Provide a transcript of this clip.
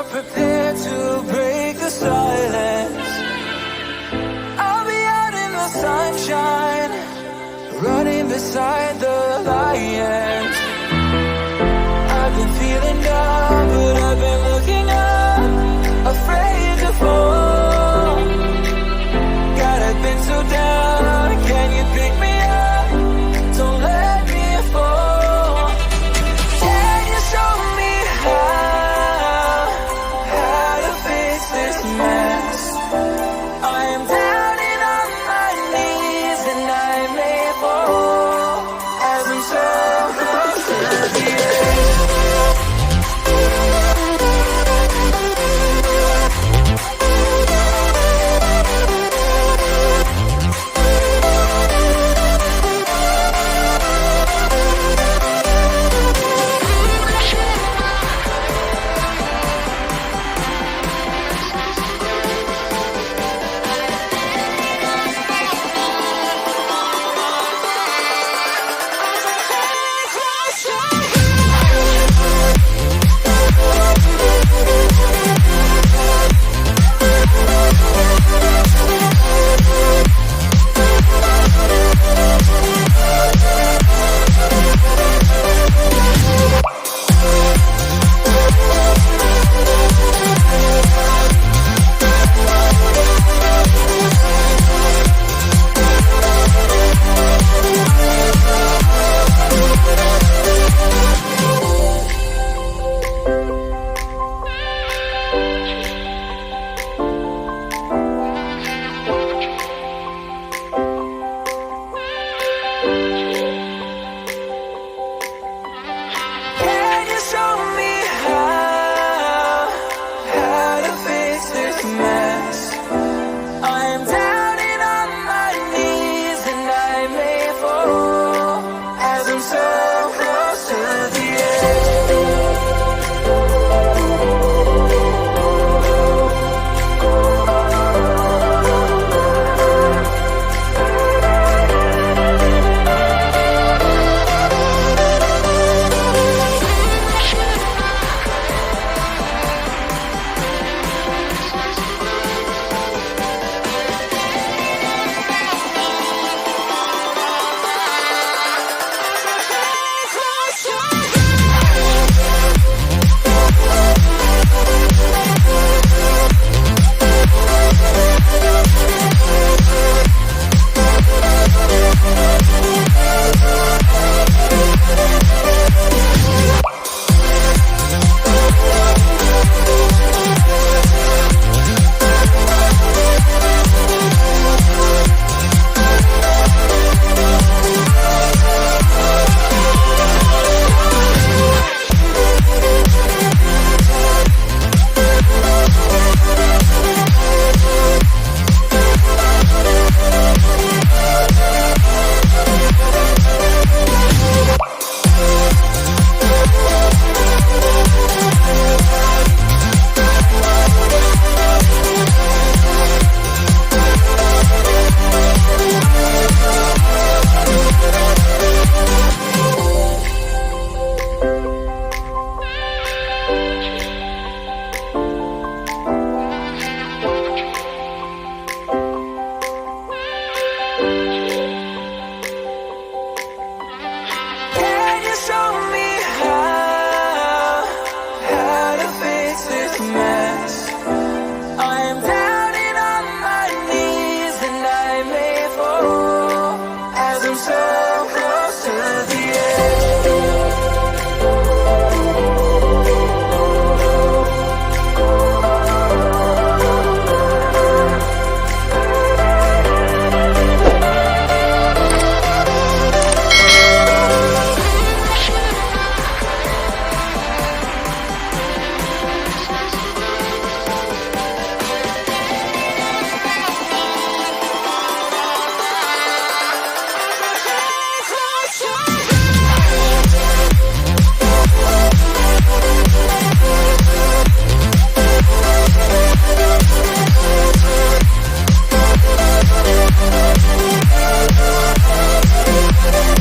are prepared to break the silence, I'll be out in the sunshine, running beside the lions. I've been feeling down, but I've been looking up, afraid to fall. God, I've been so down, can you pick me up? Don't let me fall. Can you show me how to fix this mess? I am down and on my knees, and I may fall as I'm so close to the edge. Can you show me how to fix this mess? I am down and on my knees, and I may fall as I'm so close to the edge. Can you show me how to fix this mess? I am down and on my knees, and I may fall as I'm so close to the edge. We'll be right back.